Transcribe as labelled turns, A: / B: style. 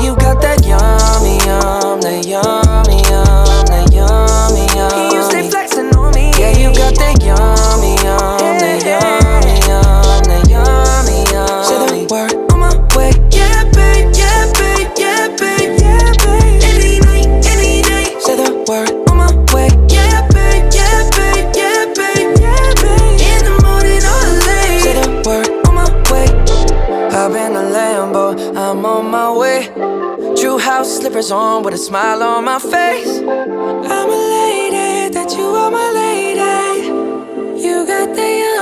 A: you got that yummy, that yummy, that yummy, yum. You stay flexing on me. Yeah, you got that yummy, that yummy, that yummy, yum. Say the word on my way. Yeah, babe, yeah, babe, yeah, babe, yeah, babe. Any night, any day. Say the word on my way. Yeah, babe, yeah, babe, yeah, babe, yeah, babe. In the morning or late. Say the word on my way. Hop in the Lambo, I'm on my way. True house slippers on with a smile on my face. I'm elated that you are my lady. You got the